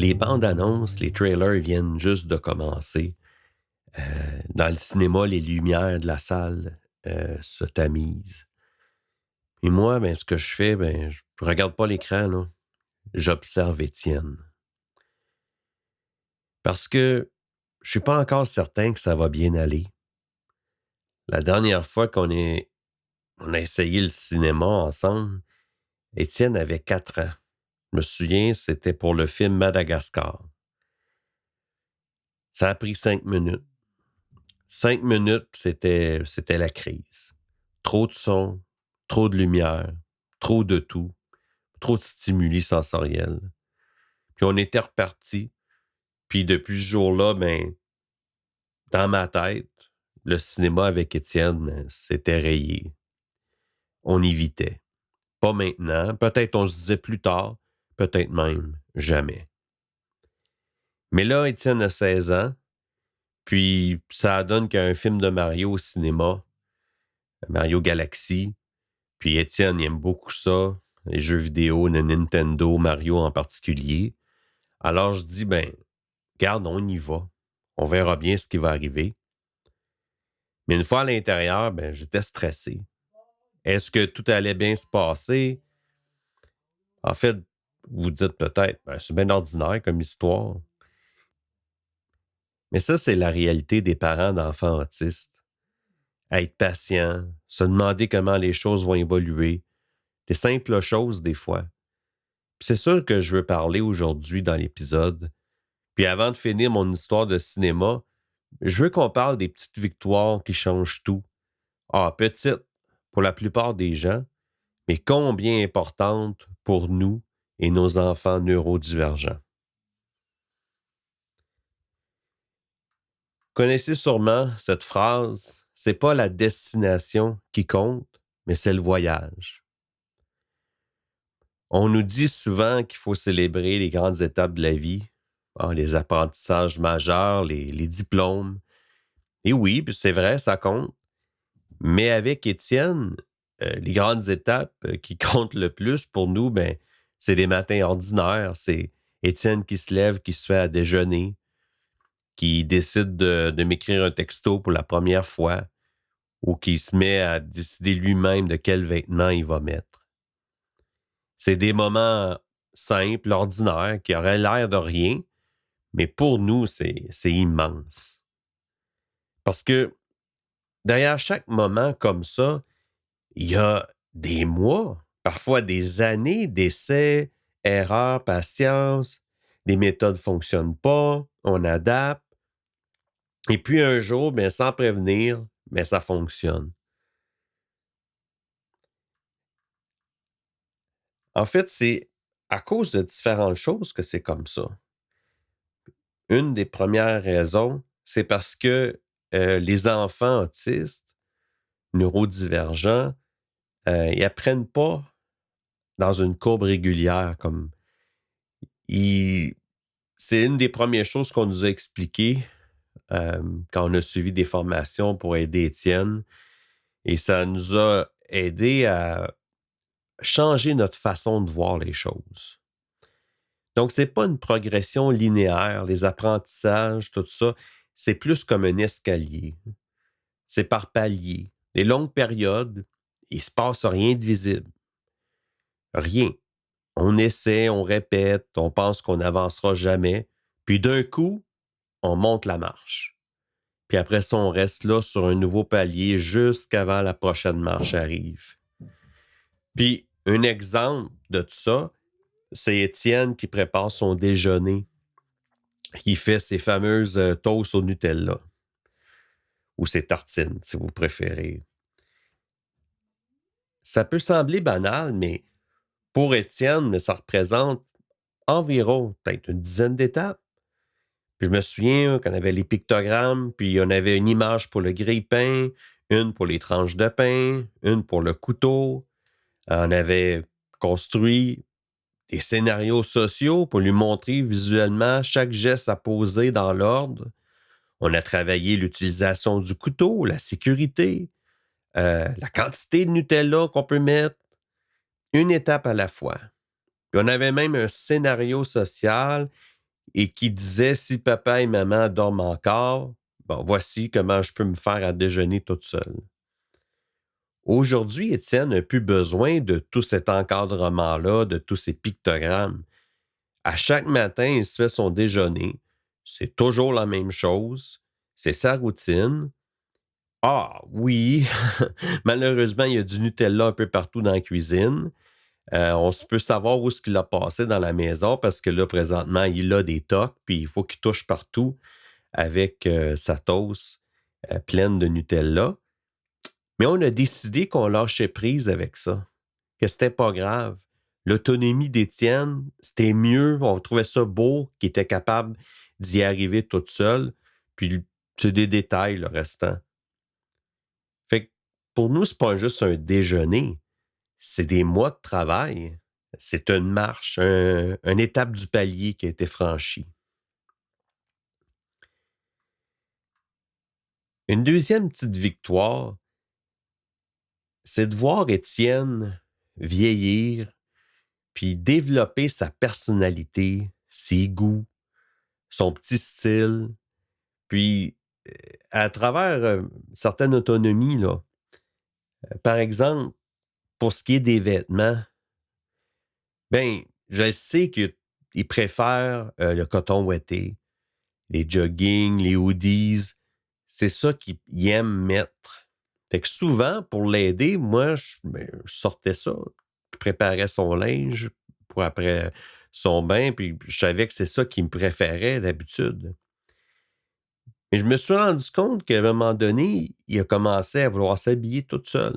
Les bandes annonces, les trailers viennent juste de commencer. Dans le cinéma, les lumières de la salle, se tamisent. Et moi, ben, ce que je fais, ben, je regarde pas l'écran, là. J'observe Étienne. Parce que je suis pas encore certain que ça va bien aller. La dernière fois on a essayé le cinéma ensemble, Étienne avait 4 ans. Je me souviens, c'était pour le film Madagascar. Ça a pris 5 minutes. 5 minutes, puis c'était la crise. Trop de son, trop de lumière, trop de tout, trop de stimuli sensoriels. Puis on était reparti. Puis depuis ce jour-là, ben, dans ma tête, le cinéma avec Étienne, c'était rayé. On évitait. Pas maintenant. Peut-être on se disait plus tard. Peut-être même jamais. Mais là, Étienne a 16 ans. Puis ça donne qu'il y a un film de Mario au cinéma. Mario Galaxy. Puis Étienne, il aime beaucoup ça. Les jeux vidéo, le Nintendo, Mario en particulier. Alors je dis, ben, garde, on y va. On verra bien ce qui va arriver. Mais une fois à l'intérieur, ben, j'étais stressé. Est-ce que tout allait bien se passer? En fait, vous dites peut-être, ben, c'est bien ordinaire comme histoire. Mais ça, c'est la réalité des parents d'enfants autistes. Être patient, se demander comment les choses vont évoluer. Des simples choses, des fois. Puis c'est sûr que je veux parler aujourd'hui dans l'épisode. Puis avant de finir mon histoire de cinéma, je veux qu'on parle des petites victoires qui changent tout. Ah, petites pour la plupart des gens, mais combien importantes pour nous et nos enfants neurodivergents. Vous connaissez sûrement cette phrase, c'est pas la destination qui compte, mais c'est le voyage. On nous dit souvent qu'il faut célébrer les grandes étapes de la vie, les apprentissages majeurs, les diplômes. Et oui, puis c'est vrai, ça compte. Mais avec Étienne, les grandes étapes qui comptent le plus pour nous, ben, c'est des matins ordinaires. C'est Étienne qui se lève, qui se fait à déjeuner, qui décide de m'écrire un texto pour la première fois ou qui se met à décider lui-même de quel vêtement il va mettre. C'est des moments simples, ordinaires, qui auraient l'air de rien, mais pour nous, c'est immense. Parce que derrière chaque moment comme ça, il y a des mois, parfois des années d'essais, erreurs, patience, les méthodes ne fonctionnent pas, on adapte. Et puis un jour, ben, sans prévenir, ben, ça fonctionne. En fait, c'est à cause de différentes choses que c'est comme ça. Une des premières raisons, c'est parce que les enfants autistes, neurodivergents, ils apprennent pas dans une courbe régulière. Ils, c'est une des premières choses qu'on nous a expliquées quand on a suivi des formations pour aider Étienne. Et ça nous a aidé à changer notre façon de voir les choses. Donc, c'est pas une progression linéaire, les apprentissages, tout ça. C'est plus comme un escalier. C'est par paliers. Les longues périodes, il se passe rien de visible. Rien. On essaie, on répète, on pense qu'on n'avancera jamais. Puis d'un coup, on monte la marche. Puis après ça, on reste là sur un nouveau palier jusqu'avant la prochaine marche arrive. Puis un exemple de tout ça, c'est Étienne qui prépare son déjeuner. Il fait ses fameuses toasts au Nutella ou ses tartines, si vous préférez. Ça peut sembler banal, mais pour Étienne, ça représente environ peut-être une dizaine d'étapes. Puis je me souviens qu'on avait les pictogrammes, puis on avait une image pour le grille-pain, une pour les tranches de pain, une pour le couteau. On avait construit des scénarios sociaux pour lui montrer visuellement chaque geste à poser dans l'ordre. On a travaillé l'utilisation du couteau, la sécurité, la quantité de Nutella qu'on peut mettre, une étape à la fois. Puis on avait même un scénario social et qui disait si papa et maman dorment encore, bon, voici comment je peux me faire à déjeuner toute seule. Aujourd'hui, Étienne n'a plus besoin de tout cet encadrement-là, de tous ces pictogrammes. À chaque matin, il se fait son déjeuner. C'est toujours la même chose. C'est sa routine. Ah oui, malheureusement, il y a du Nutella un peu partout dans la cuisine. On peut savoir où est-ce qu'il a passé dans la maison parce que là, présentement, il a des tocs, puis il faut qu'il touche partout avec sa toast pleine de Nutella. Mais on a décidé qu'on lâchait prise avec ça, que c'était pas grave. L'autonomie d'Étienne, c'était mieux. On trouvait ça beau qu'il était capable d'y arriver toute seule. Puis c'est des détails, le restant. Fait que pour nous, c'est pas juste un déjeuner. C'est des mois de travail. C'est une marche, une étape du palier qui a été franchie. Une deuxième petite victoire, c'est de voir Étienne vieillir, puis développer sa personnalité, ses goûts, son petit style, puis à travers certaines autonomies, là. Par exemple, pour ce qui est des vêtements, ben, je sais qu'il préfère le coton ouaté, les joggings, les hoodies. C'est ça qu'il aime mettre. Fait que souvent, pour l'aider, moi, je sortais ça, je préparais son linge pour après son bain, puis je savais que c'est ça qu'il me préférait d'habitude. Mais je me suis rendu compte qu'à un moment donné, il a commencé à vouloir s'habiller tout seul.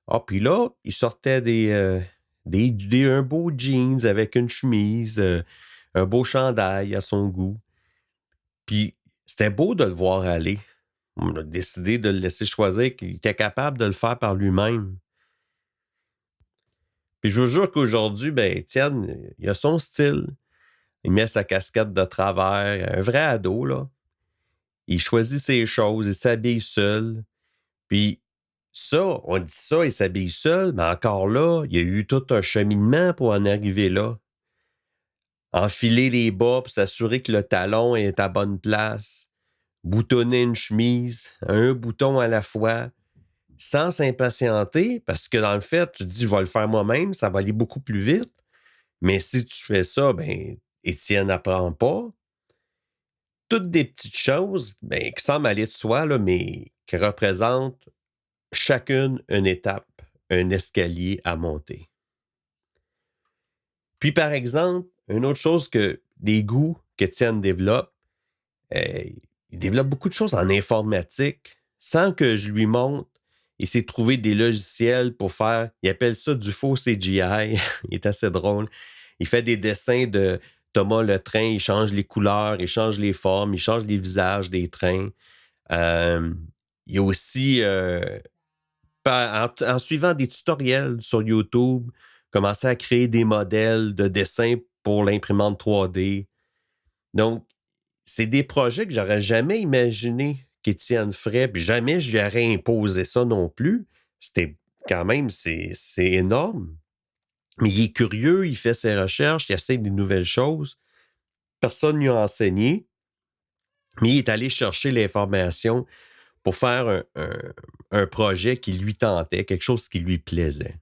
Ah, puis là, il sortait un beau jeans avec une chemise, un beau chandail à son goût. Puis c'était beau de le voir aller. On a décidé de le laisser choisir, qu'il était capable de le faire par lui-même. Puis je vous jure qu'aujourd'hui, ben, Étienne, il a son style. Il met sa casquette de travers, un vrai ado, là. Il choisit ses choses, il s'habille seul. Puis ça, on dit ça, il s'habille seul, mais encore là, il y a eu tout un cheminement pour en arriver là. Enfiler les bas pour s'assurer que le talon est à bonne place. Boutonner une chemise, un bouton à la fois, sans s'impatienter, parce que dans le fait, tu te dis, je vais le faire moi-même, ça va aller beaucoup plus vite. Mais si tu fais ça, ben, Étienne n'apprend pas. Toutes des petites choses, ben, qui semblent aller de soi, là, mais qui représentent chacune une étape, un escalier à monter. Puis, par exemple, une autre chose que des goûts qu'Étienne développe, euh, il développe beaucoup de choses en informatique sans que je lui montre. Il s'est trouvé des logiciels pour faire, il appelle ça du faux CGI. Il est assez drôle. Il fait des dessins de Thomas le train, il change les couleurs, il change les formes, il change les visages des trains. Euh, il y a aussi, en suivant des tutoriels sur YouTube, commencer à créer des modèles de dessins pour l'imprimante 3D. Donc, c'est des projets que j'aurais jamais imaginé qu'Étienne ferait, puis jamais je lui aurais imposé ça non plus. C'était quand même, c'est énorme. Mais il est curieux, il fait ses recherches, il essaie des nouvelles choses. Personne ne lui a enseigné, mais il est allé chercher l'information pour faire un projet qui lui tentait, quelque chose qui lui plaisait.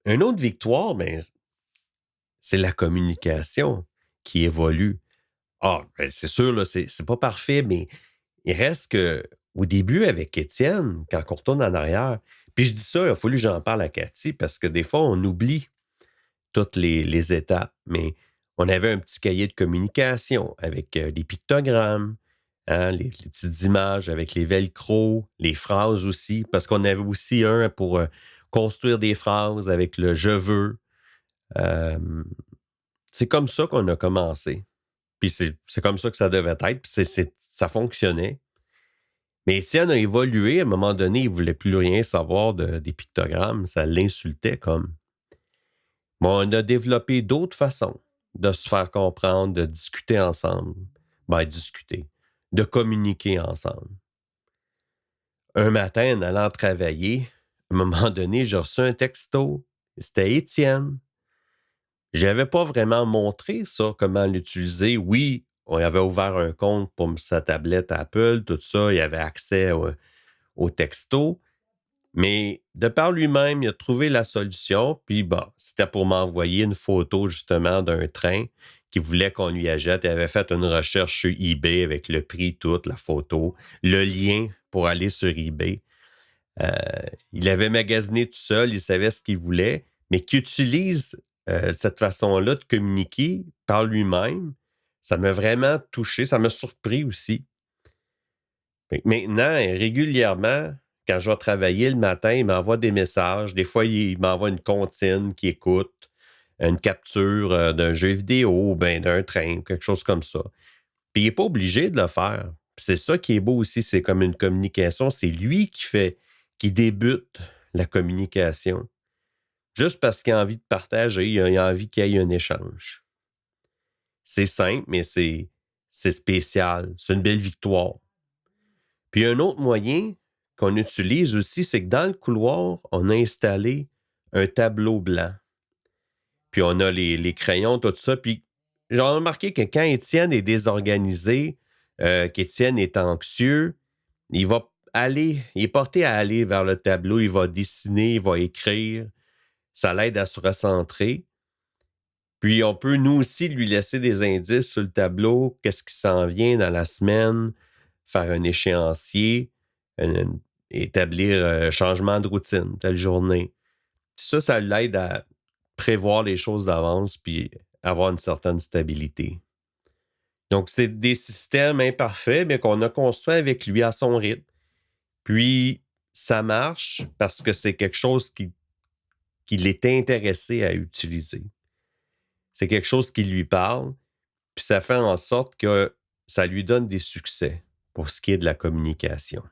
Une autre victoire, ben, c'est la communication qui évolue. Ah, ben, c'est sûr, là, c'est pas parfait, mais il reste que au début, avec Étienne, quand on retourne en arrière, puis je dis ça, il a fallu que j'en parle à Cathy parce que des fois, on oublie toutes les étapes, mais on avait un petit cahier de communication avec des pictogrammes, hein, les petites images avec les velcro, les phrases aussi, parce qu'on avait aussi un pour construire des phrases avec le je veux. Euh, c'est comme ça qu'on a commencé. Puis c'est comme ça que ça devait être. Puis ça fonctionnait. Mais Étienne a évolué. À un moment donné, il ne voulait plus rien savoir des pictogrammes. Ça l'insultait comme. Bon, on a développé d'autres façons de se faire comprendre, de discuter ensemble. Ben, discuter. De communiquer ensemble. Un matin, en allant travailler, à un moment donné, j'ai reçu un texto. C'était Étienne. J'avais pas vraiment montré ça, comment l'utiliser. Oui, on avait ouvert un compte pour sa tablette Apple, tout ça, il avait accès au texto, mais de par lui-même, il a trouvé la solution, puis bon, c'était pour m'envoyer une photo justement d'un train qu'il voulait qu'on lui achète. Il avait fait une recherche sur eBay avec le prix, tout, la photo, le lien pour aller sur eBay. Euh, il avait magasiné tout seul, il savait ce qu'il voulait, mais qu'il utilise cette façon-là de communiquer par lui-même, ça m'a vraiment touché, ça m'a surpris aussi. Fait que maintenant, régulièrement, quand je vais travailler le matin, il m'envoie des messages. Des fois, il m'envoie une comptine qui écoute, une capture d'un jeu vidéo, ben, d'un train, quelque chose comme ça. Puis il n'est pas obligé de le faire. Puis c'est ça qui est beau aussi, c'est comme une communication. C'est lui qui débute la communication. Juste parce qu'il a envie de partager, il a envie qu'il y ait un échange. C'est simple, mais c'est spécial. C'est une belle victoire. Puis un autre moyen qu'on utilise aussi, c'est que dans le couloir, on a installé un tableau blanc. Puis on a les crayons, tout ça. Puis j'ai remarqué que quand Étienne est désorganisé, qu'Étienne est anxieux, il est porté à aller vers le tableau, il va dessiner, il va écrire. Ça l'aide à se recentrer. Puis on peut, nous aussi, lui laisser des indices sur le tableau, qu'est-ce qui s'en vient dans la semaine, faire un échéancier, établir un changement de routine, telle journée. Ça l'aide à prévoir les choses d'avance puis avoir une certaine stabilité. Donc, c'est des systèmes imparfaits, mais qu'on a construits avec lui à son rythme. Puis, ça marche parce que c'est quelque chose qu'il est intéressé à utiliser. C'est quelque chose qui lui parle, puis ça fait en sorte que ça lui donne des succès pour ce qui est de la communication.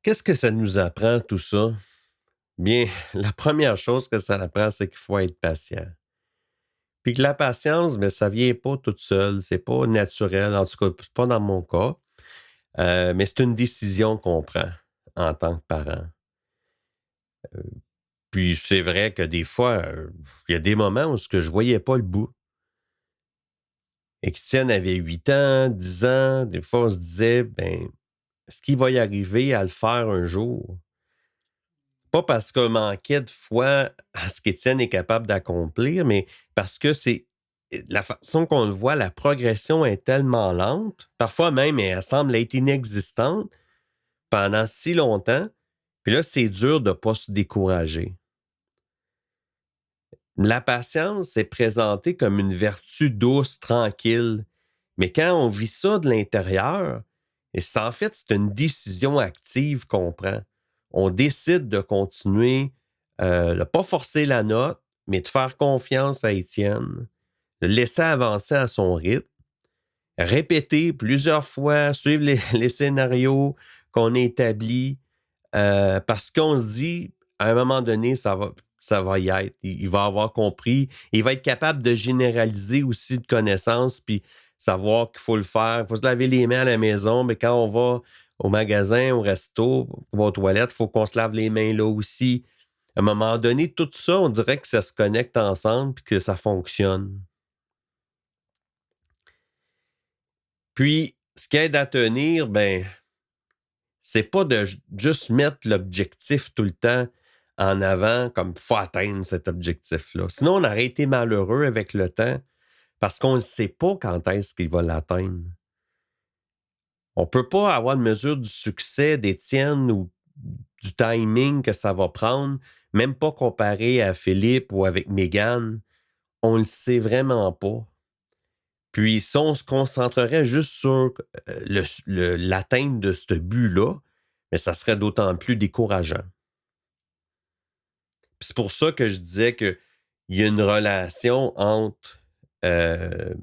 Qu'est-ce que ça nous apprend, tout ça? Bien, la première chose que ça apprend, c'est qu'il faut être patient. Puis que la patience, mais ça vient pas toute seule, c'est pas naturel, en tout cas, c'est pas dans mon cas, mais c'est une décision qu'on prend en tant que parent. Puis c'est vrai que des fois, il y a des moments où je voyais pas le bout. Étienne avait 8 ans, 10 ans, des fois on se disait, ben, est-ce qu'il va y arriver à le faire un jour? Pas parce qu'on manquait de foi à ce qu'Étienne est capable d'accomplir, mais parce que c'est la façon qu'on le voit, la progression est tellement lente, parfois même elle semble être inexistante pendant si longtemps. Puis là, c'est dur de ne pas se décourager. La patience est présentée comme une vertu douce, tranquille. Mais quand on vit ça de l'intérieur, et en fait, c'est une décision active qu'on prend. On décide de continuer, de ne pas forcer la note, mais de faire confiance à Étienne, de le laisser avancer à son rythme, répéter plusieurs fois, suivre les scénarios qu'on a établis, parce qu'on se dit, à un moment donné, ça va y être. Il va avoir compris. Il va être capable de généraliser aussi de connaissances, puis savoir qu'il faut le faire. Il faut se laver les mains à la maison, mais quand on va au magasin, au resto, ou aux toilettes, il faut qu'on se lave les mains là aussi. À un moment donné, tout ça, on dirait que ça se connecte ensemble puis que ça fonctionne. Puis, ce qui aide à tenir, ben, c'est pas de juste mettre l'objectif tout le temps en avant, comme il faut atteindre cet objectif-là. Sinon, on aurait été malheureux avec le temps parce qu'on ne sait pas quand est-ce qu'il va l'atteindre. On ne peut pas avoir une mesure du succès d'Étienne ou du timing que ça va prendre, même pas comparé à Philippe ou avec Mégane. On ne le sait vraiment pas. Puis, si on se concentrerait juste sur l'atteinte de ce but-là, mais ça serait d'autant plus décourageant. Puis c'est pour ça que je disais qu'il y a une relation entre euh,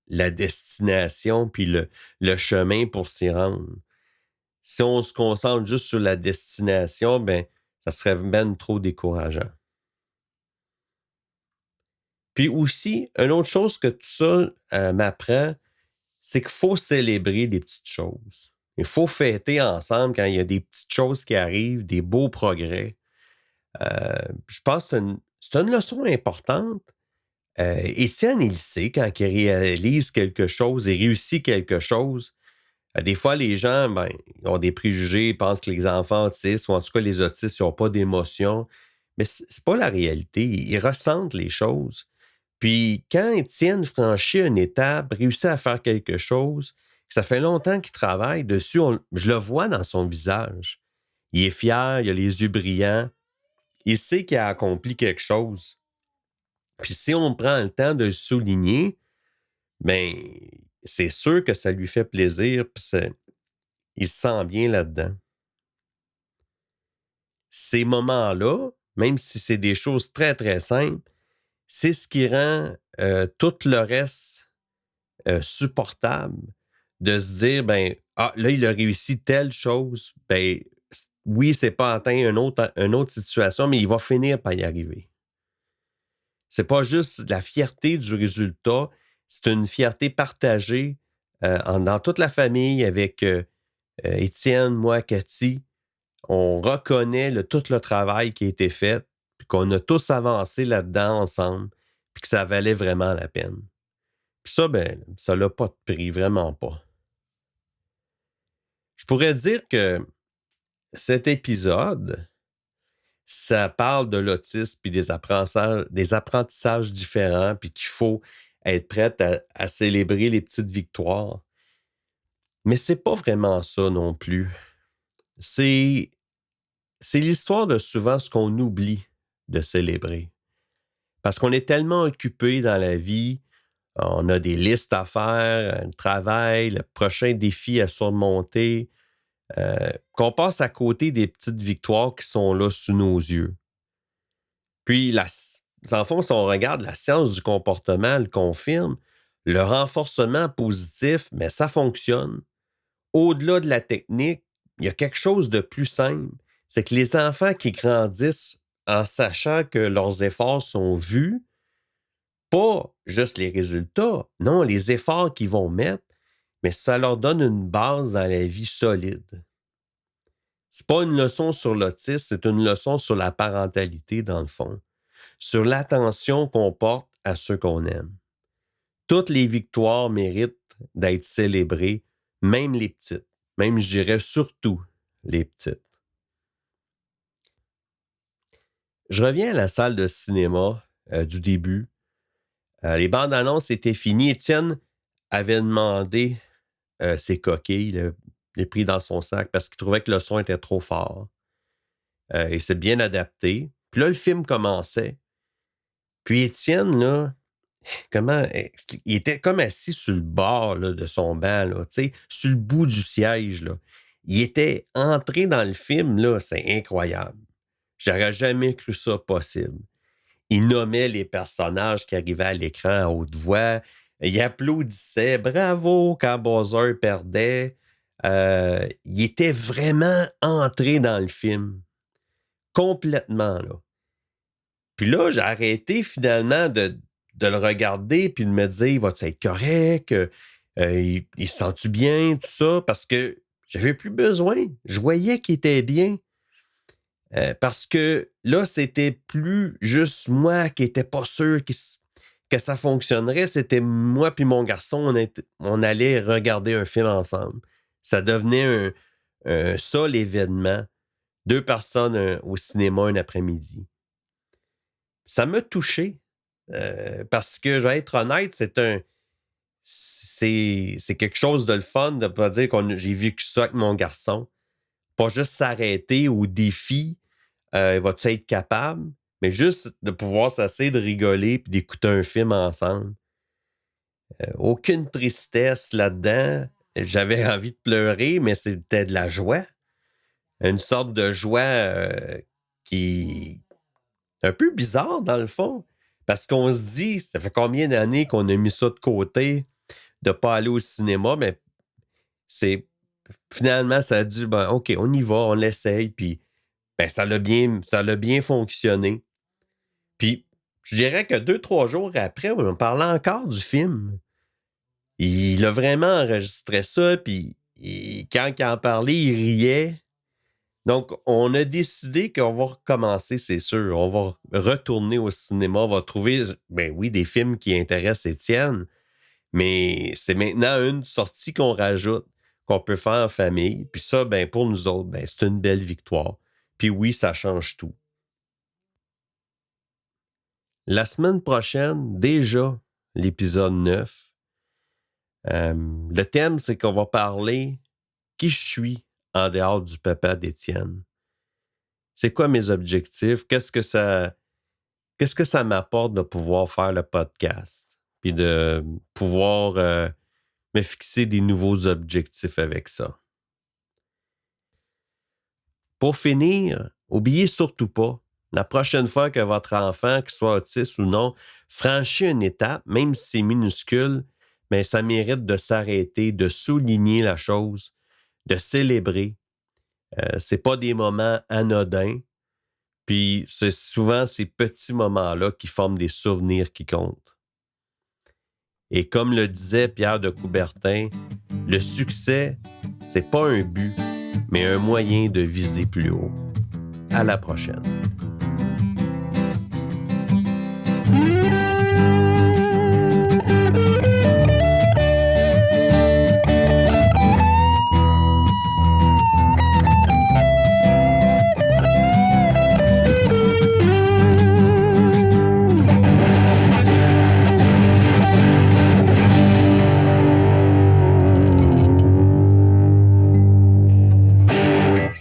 la destination puis le chemin pour s'y rendre. Si on se concentre juste sur la destination, ben, ça serait même trop décourageant. Puis aussi, une autre chose que tout ça m'apprend, c'est qu'il faut célébrer des petites choses. Il faut fêter ensemble quand il y a des petites choses qui arrivent, des beaux progrès. Je pense que c'est une leçon importante. Étienne, il sait quand il réalise quelque chose, il réussit quelque chose. Des fois, les gens, ben, ils ont des préjugés, ils pensent que les enfants autistes, ou en tout cas les autistes, ils n'ont pas d'émotion. Mais c'est pas la réalité. Ils ressentent les choses. Puis quand Étienne franchit une étape, réussit à faire quelque chose, ça fait longtemps qu'il travaille dessus, je le vois dans son visage. Il est fier, il a les yeux brillants. Il sait qu'il a accompli quelque chose. Puis si on prend le temps de le souligner, ben c'est sûr que ça lui fait plaisir, puis il se sent bien là-dedans. Ces moments-là, même si c'est des choses très, très simples, c'est ce qui rend tout le reste supportable. De se dire, ben, ah, là, il a réussi telle chose, ben, oui, c'est pas atteint une autre situation, mais il va finir par y arriver. C'est pas juste la fierté du résultat, c'est une fierté partagée dans toute la famille avec Étienne, moi, Cathy. On reconnaît tout le travail qui a été fait, puis qu'on a tous avancé là-dedans ensemble, puis que ça valait vraiment la peine. Puis ça, ben, ça n'a pas de prix, vraiment pas. Je pourrais dire que cet épisode, ça parle de l'autisme puis des apprentissages différents, puis qu'il faut être prêt à célébrer les petites victoires. Mais c'est pas vraiment ça non plus. C'est, c'est l'histoire de souvent ce qu'on oublie de célébrer. Parce qu'on est tellement occupé dans la vie, on a des listes à faire, un travail, le prochain défi à surmonter, qu'on passe à côté des petites victoires qui sont là sous nos yeux. Puis, en fond, si on regarde la science du comportement, le confirme, le renforcement positif, mais ça fonctionne. Au-delà de la technique, il y a quelque chose de plus simple. C'est que les enfants qui grandissent en sachant que leurs efforts sont vus, pas juste les résultats, non, les efforts qu'ils vont mettre, mais ça leur donne une base dans la vie solide. C'est pas une leçon sur l'autisme, c'est une leçon sur la parentalité, dans le fond, sur l'attention qu'on porte à ceux qu'on aime. Toutes les victoires méritent d'être célébrées, même les petites, même, je dirais, surtout les petites. Je reviens à la salle de cinéma du début. Les bandes annonces étaient finies. Étienne avait demandé ses coquilles, il les pris dans son sac parce qu'il trouvait que le son était trop fort. Il s'est bien adapté. Puis là, le film commençait. Puis Étienne, là, il était comme assis sur le bord là, de son banc, là, sur le bout du siège. Là. Il était entré dans le film, là, c'est incroyable. J'aurais jamais cru ça possible. Il nommait les personnages qui arrivaient à l'écran à haute voix. Il applaudissait. Bravo quand Bowser perdait. Il était vraiment entré dans le film. Complètement, là. Puis là, j'ai arrêté finalement de le regarder puis de me dire, va-tu être correct? Il se sent-tu bien? Tout ça. Parce que j'avais plus besoin. Je voyais qu'il était bien. Parce que là, c'était plus juste moi qui n'étais pas sûr que ça fonctionnerait. C'était moi puis mon garçon, on allait regarder un film ensemble. Ça devenait un seul événement. 2 personnes au cinéma un après-midi. Ça m'a touché parce que, je vais être honnête, c'est quelque chose de le fun de pas dire que j'ai vécu ça avec mon garçon. Pas juste s'arrêter au défi. Vas-tu être capable? Mais juste de pouvoir s'asseoir, de rigoler puis d'écouter un film ensemble. Aucune tristesse là-dedans. J'avais envie de pleurer, mais c'était de la joie. Une sorte de joie qui est un peu bizarre dans le fond. Parce qu'on se dit, ça fait combien d'années qu'on a mis ça de côté, de ne pas aller au cinéma, mais c'est finalement, ça a dit, ben, OK, on y va, on l'essaye, puis ben, ça a bien fonctionné. Puis, je dirais que 2-3 jours après, on parlait encore du film. Il a vraiment enregistré ça, puis quand il en parlait, il riait. Donc, on a décidé qu'on va recommencer, c'est sûr. On va retourner au cinéma, on va trouver, ben oui, des films qui intéressent Étienne, mais c'est maintenant une sortie qu'on rajoute, qu'on peut faire en famille. Puis ça, ben pour nous autres, ben c'est une belle victoire. Puis oui, ça change tout. La semaine prochaine, déjà, l'épisode 9. Le thème, c'est qu'on va parler qui je suis en dehors du papa d'Étienne. C'est quoi mes objectifs? Qu'est-ce que ça m'apporte de pouvoir faire le podcast? Puis de pouvoir me fixer des nouveaux objectifs avec ça. Pour finir, oubliez surtout pas, la prochaine fois que votre enfant, qu'il soit autiste ou non, franchit une étape, même si c'est minuscule, mais ça mérite de s'arrêter, de souligner la chose, de célébrer. C'est pas des moments anodins. Puis c'est souvent ces petits moments-là qui forment des souvenirs qui comptent. Et comme le disait Pierre de Coubertin, le succès, c'est pas un but, mais un moyen de viser plus haut. À la prochaine.